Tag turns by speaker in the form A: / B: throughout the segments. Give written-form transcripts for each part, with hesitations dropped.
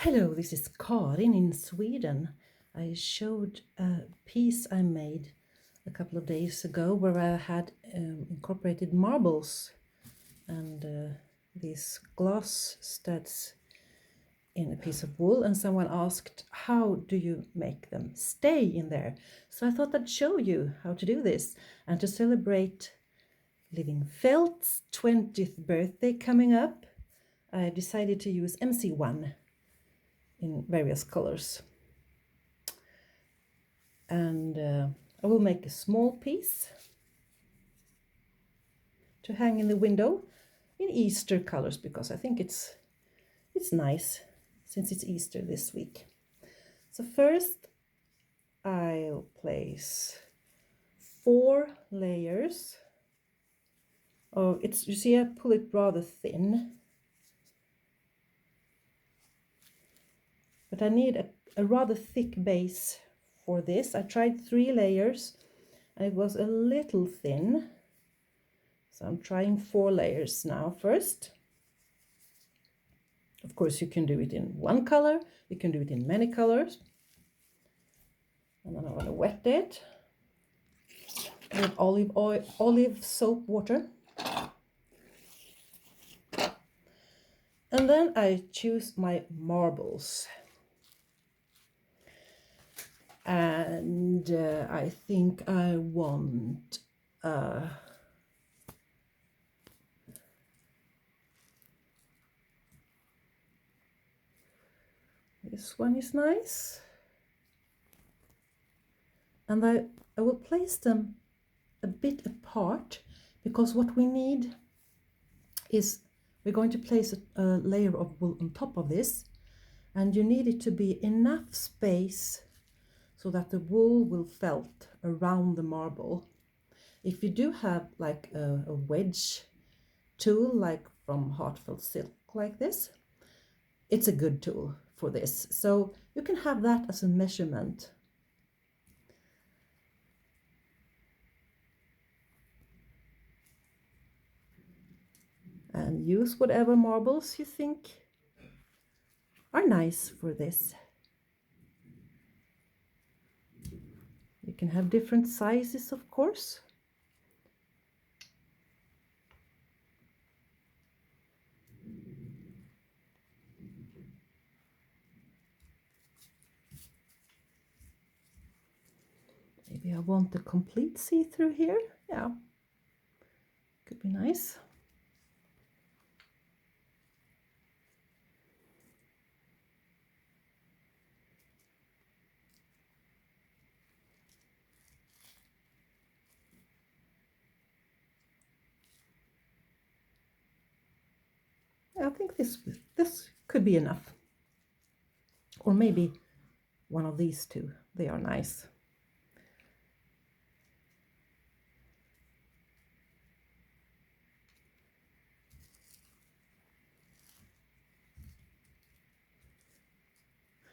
A: Hello, this is Karin in Sweden. I showed a piece I made a couple of days ago where I had incorporated marbles and these glass studs in a piece of wool, and someone asked, how do you make them stay in there? So I thought I'd show you how to do this. And to celebrate Living Felt's 20th birthday coming up, I decided to use MC1 in various colors. And I will make a small piece to hang in the window in Easter colors, because I think it's nice since it's Easter this week. So first I'll place 4 layers of it's, you see I pull it rather thin, but I need a rather thick base for this. I tried 3 layers and it was a little thin, so I'm trying 4 layers now first. Of course, you can do it in one color, you can do it in many colors. And then I'm going to wet it with olive soap water. And then I choose my marbles. And I think I want this one is nice. And I will place them a bit apart, because what we need is we're going to place a layer of wool on top of this, and you need it to be enough space so that the wool will felt around the marble. If you do have like a wedge tool, like from Heartfelt Silk like this, it's a good tool for this. So you can have that as a measurement. And use whatever marbles you think are nice for this. You can have different sizes, of course. Maybe I want the complete see-through here. Yeah, could be nice. I think this could be enough. Or maybe one of these two. They are nice.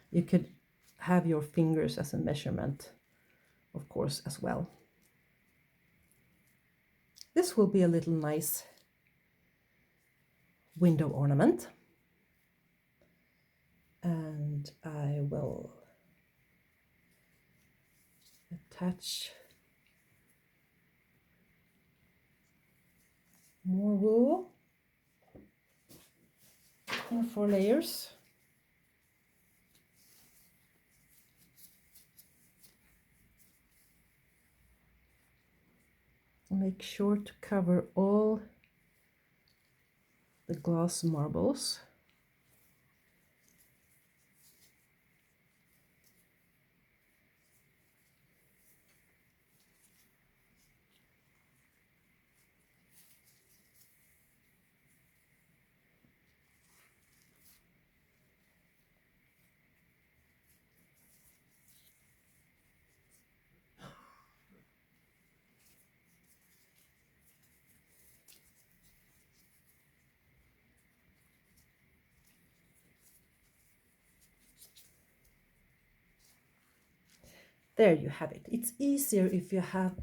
A: You could have your fingers as a measurement, of course, as well. This will be a little nice window ornament. And I will attach more wool in 4 layers. Make sure to cover all the glass marbles. There you have it. It's easier if you have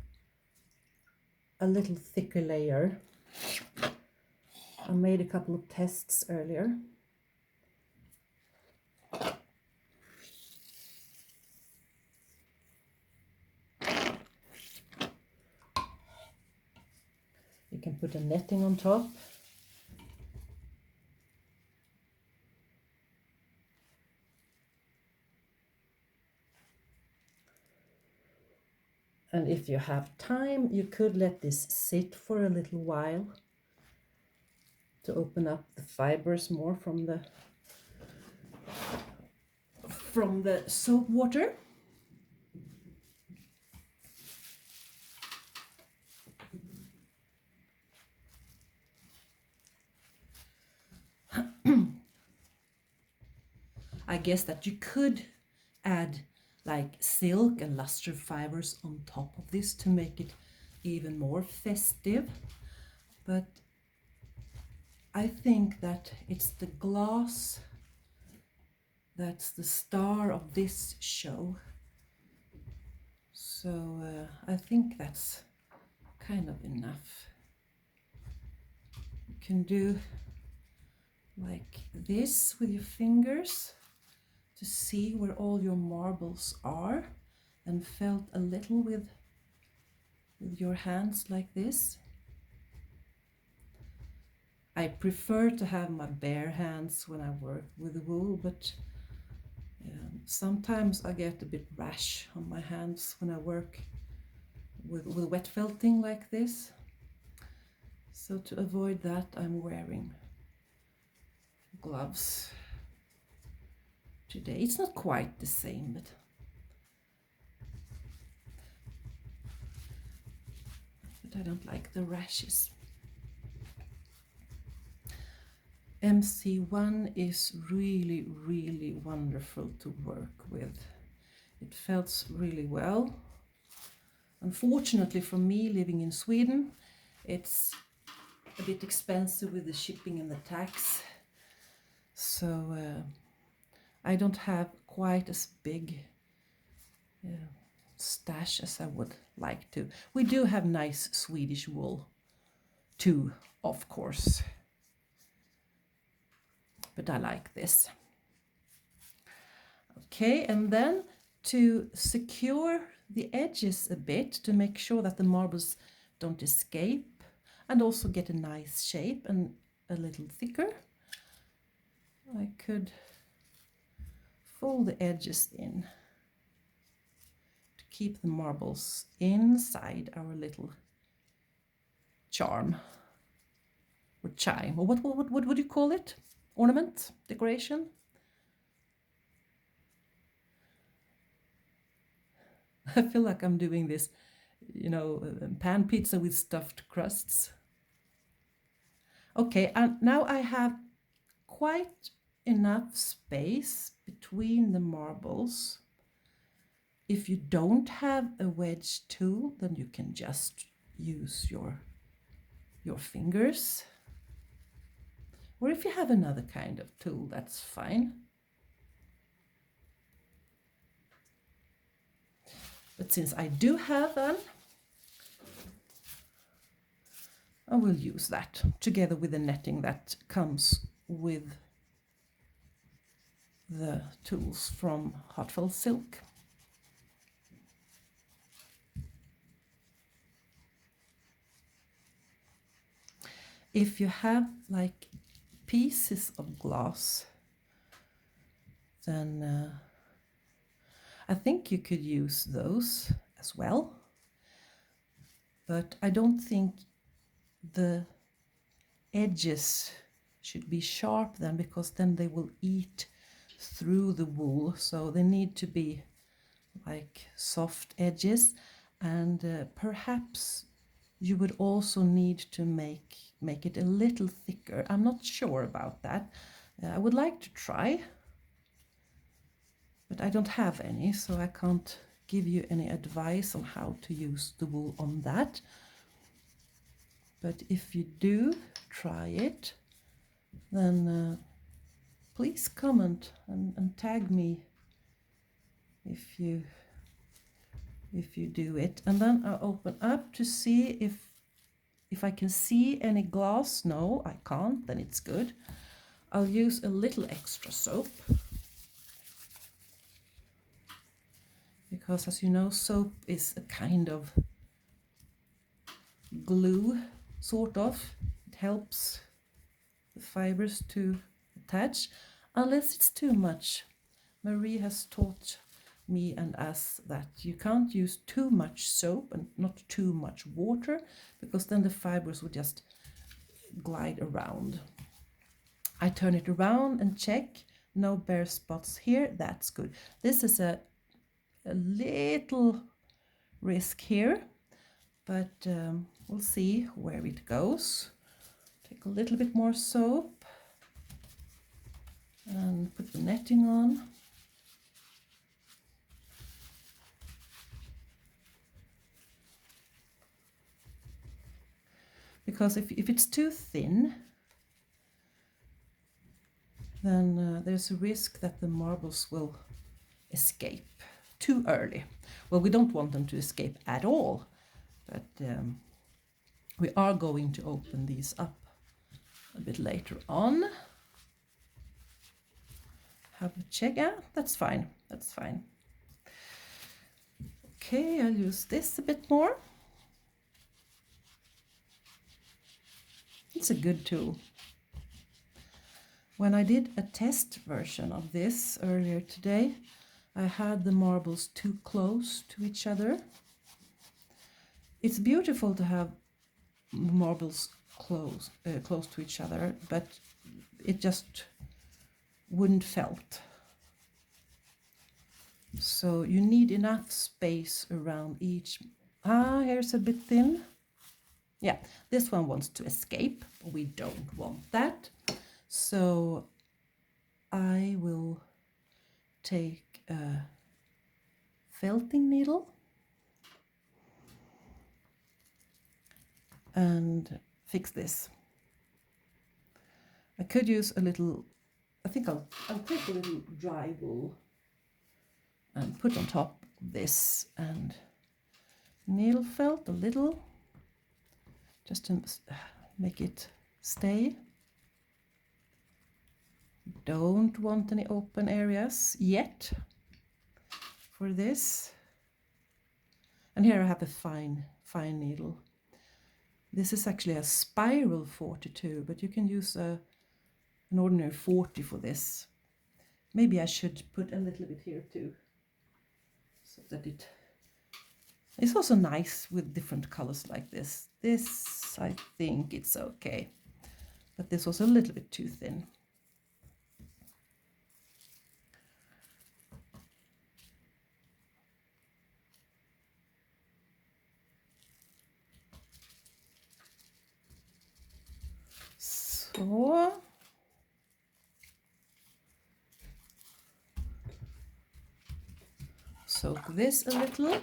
A: a little thicker layer. I made a couple of tests earlier. can put a netting on top. And if you have time, you could let this sit for a little while to open up the fibers more from the soap water. I guess that you could add like silk and luster fibers on top of this to make it even more festive, but I think that it's the glass that's the star of this show. So I think that's kind of enough. You can do like this with your fingers to see where all your marbles are, and felt a little with your hands like this. I prefer to have my bare hands when I work with wool, but sometimes I get a bit rash on my hands when I work with wet felting like this. So to avoid that, I'm wearing gloves today. It's not quite the same, but I don't like the rashes. MC1 is really, really wonderful to work with. It felt really well. Unfortunately for me, living in Sweden, it's a bit expensive with the shipping and the tax. So I don't have quite as big stash as I would like to. We do have nice Swedish wool too, of course. But I like this. Okay, and then to secure the edges a bit, to make sure that the marbles don't escape, and also get a nice shape and a little thicker, I could fold the edges in to keep the marbles inside our little charm or chime, or what would you call it? Ornament, decoration? I feel like I'm doing this, you know, pan pizza with stuffed crusts. Okay, and now I have quite enough space between the marbles. If you don't have a wedge tool, then you can just use your fingers. Or if you have another kind of tool, that's fine. But since I do have one, I will use that together with the netting that comes with the tools from Heartfelt Silk. If you have like pieces of glass, then I think you could use those as well. But I don't think the edges should be sharp then, because then they will eat through the wool. So they need to be like soft edges, and perhaps you would also need to make it a little thicker. I'm not sure about that. I would like to try, but I don't have any, so I can't give you any advice on how to use the wool on that. But if you do try it, then please comment and tag me if you do it. And then I'll open up to see if I can see any glass. No, I can't, then it's good. I'll use a little extra soap, because as you know, soap is a kind of glue, sort of. It helps the fibers to attach, unless it's too much. Marie has taught me and us that you can't use too much soap and not too much water, because then the fibers will just glide around. I turn it around and check, no bare spots here, that's good. This is a little risk here, but we'll see where it goes. Take a little bit more soap and put the netting on. Because if it's too thin, then there's a risk that the marbles will escape too early. Well, we don't want them to escape at all, but we are going to open these up a bit later on. Have a check. Yeah, that's fine. That's fine. Okay, I'll use this a bit more. It's a good tool. When I did a test version of this earlier today, I had the marbles too close to each other. It's beautiful to have marbles close to each other, but it just wouldn't felt. So you need enough space around each. Here's a bit thin. Yeah, this one wants to escape. We don't want that. So I will take a felting needle and fix this. I could use a little, I think I'll take a little dry wool and put on top this and needle felt a little, just to make it stay. Don't want any open areas yet for this. And here I have a fine needle. This is actually a spiral 42, but you can use an ordinary 40 for this. Maybe I should put a little bit here too, so that it's also nice with different colors like this. This, I think it's okay, but this was a little bit too thin. So soak this a little.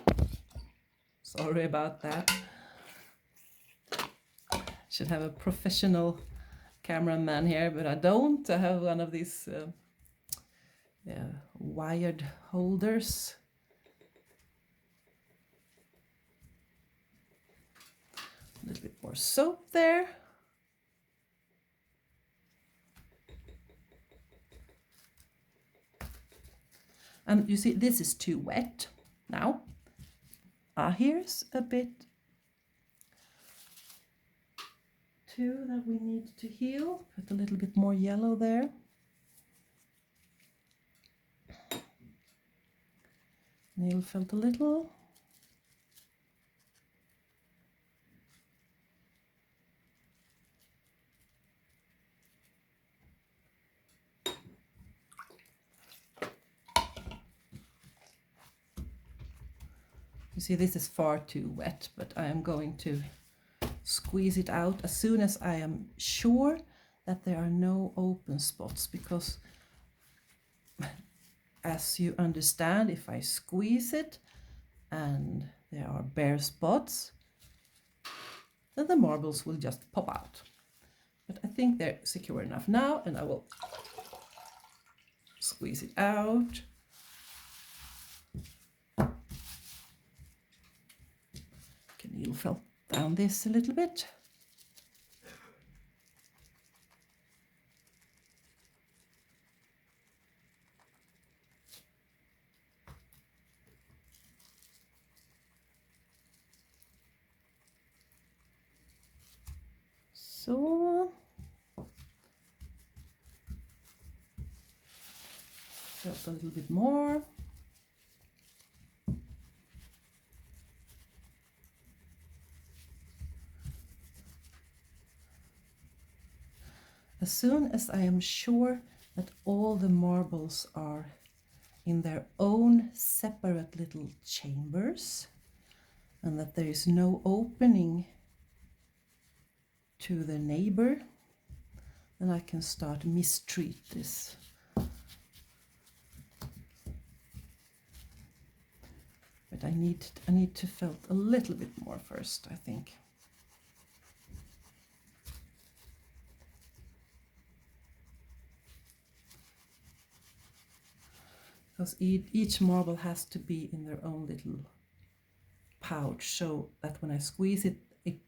A: Sorry about that. Should have a professional cameraman here, but I don't. I have one of these wired holders. A little bit more soap there. And you see, this is too wet now. Here's a bit too that we need to heal. Put a little bit more yellow there. Needle felt a little. You see, this is far too wet, but I am going to squeeze it out as soon as I am sure that there are no open spots, because as you understand, if I squeeze it and there are bare spots, then the marbles will just pop out. But I think they're secure enough now, and I will squeeze it out. Needle felt down this a little bit. so. Just a little bit more. As soon as I am sure that all the marbles are in their own separate little chambers and that there is no opening to the neighbor, then I can start mistreat this. But I need to felt a little bit more first, I think. Because each marble has to be in their own little pouch, so that when I squeeze it, it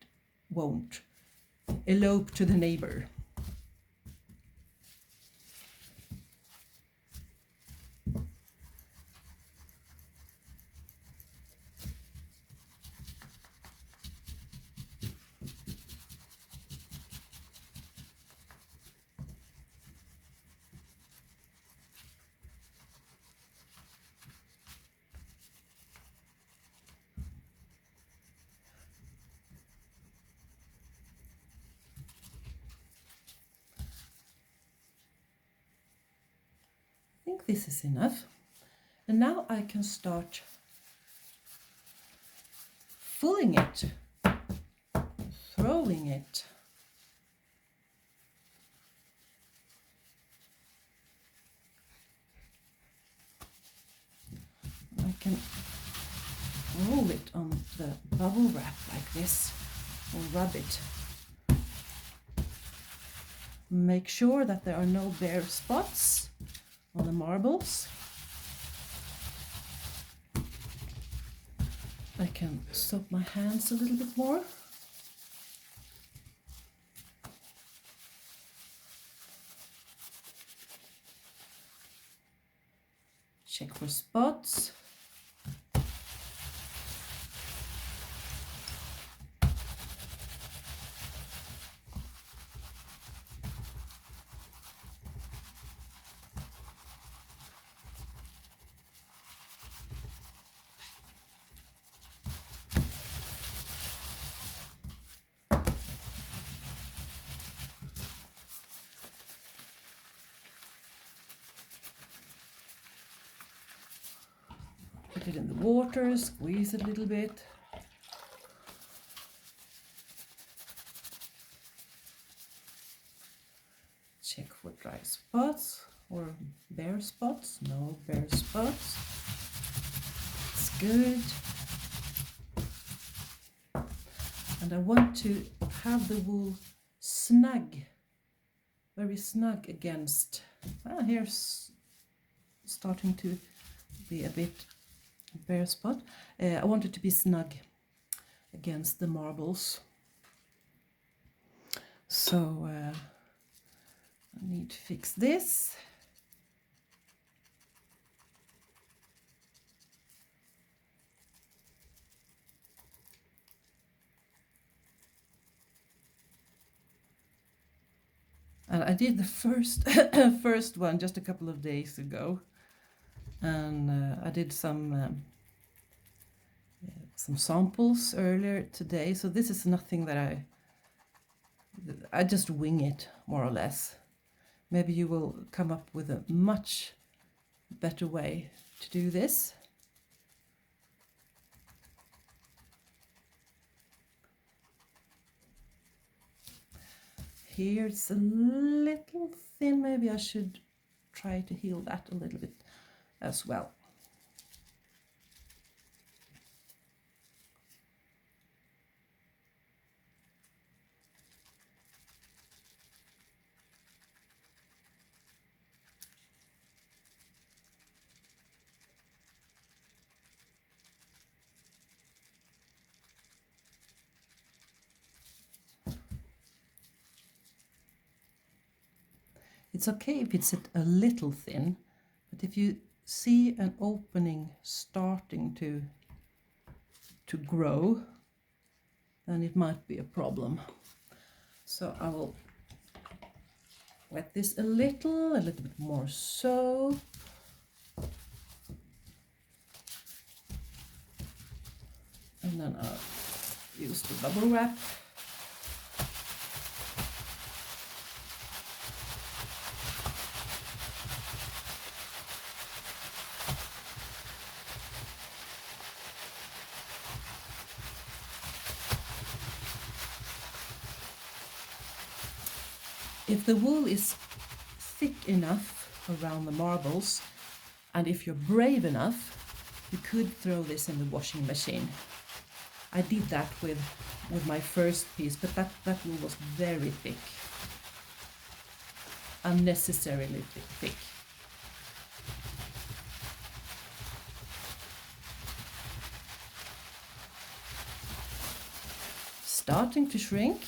A: won't elope to the neighbor. I think this is enough. And now I can start filling it, throwing it. I can roll it on the bubble wrap like this or rub it. Make sure that there are no bare spots on the marbles. I can soak my hands a little bit more. Check for spots. Put it in the water, squeeze it a little bit. Check for dry spots or bare spots. No bare spots. It's good. And I want to have the wool snug, very snug against. Here's starting to be a bit bare spot. I want it to be snug against the marbles. So I need to fix this. And I did the first one just a couple of days ago, and I did some samples earlier today. So this is nothing that I just wing it more or less. Maybe you will come up with a much better way to do this. Here it's a little thin. Maybe I should try to heal that a little bit as well. It's okay if it's a little thin, but if you see an opening starting to grow, then it might be a problem. So I will wet this a little bit more soap. And then I'll use the bubble wrap. If the wool is thick enough around the marbles, and if you're brave enough, you could throw this in the washing machine. I did that with my first piece, but that wool was very thick, unnecessarily thick. Starting to shrink.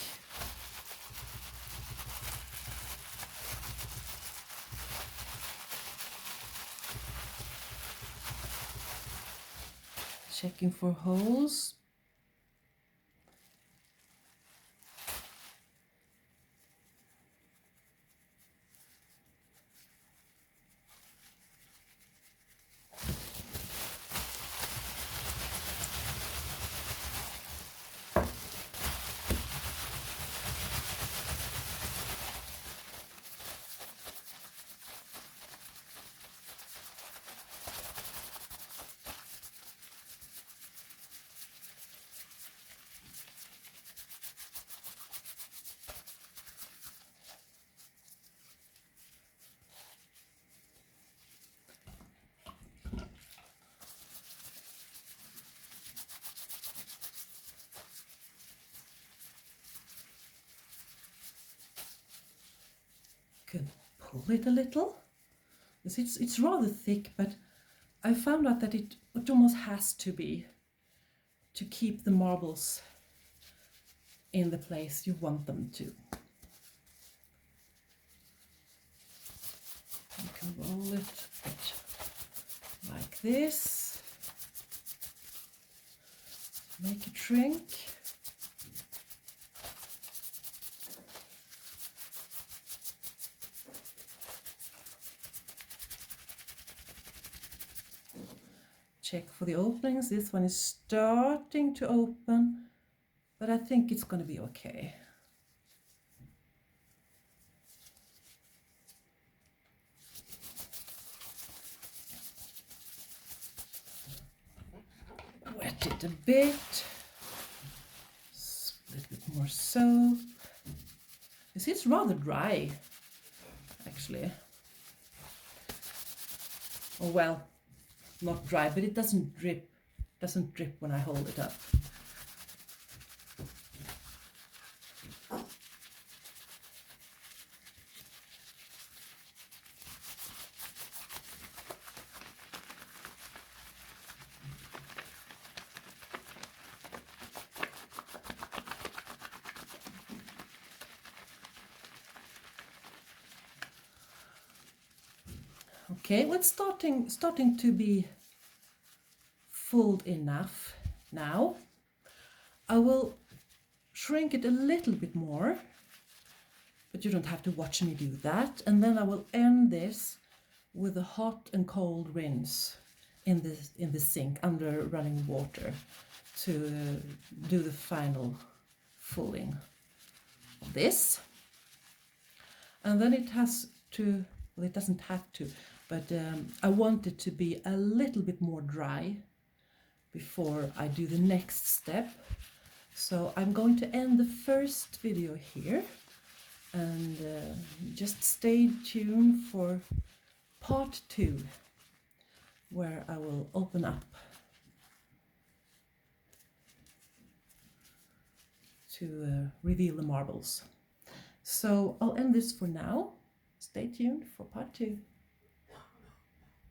A: Checking for holes. Can pull it a little. It's rather thick, but I found out that it almost has to be to keep the marbles in the place you want them to. You can roll it a bit like this, make it shrink. Check for the openings. This one is starting to open, but I think it's going to be okay. Wet it a bit. A little bit more soap. You see, it's rather dry, actually. Oh well, not dry, but it doesn't drip. Doesn't drip when I hold it up. Okay, well, it's starting to be full enough now. I will shrink it a little bit more, but you don't have to watch me do that. And then I will end this with a hot and cold rinse in the sink under running water to do the final fulling of this. And then it has to, well, it doesn't have to, but I want it to be a little bit more dry before I do the next step. So I'm going to end the first video here, and just stay tuned for part 2, where I will open up to reveal the marbles. So I'll end this for now. Stay tuned for part 2.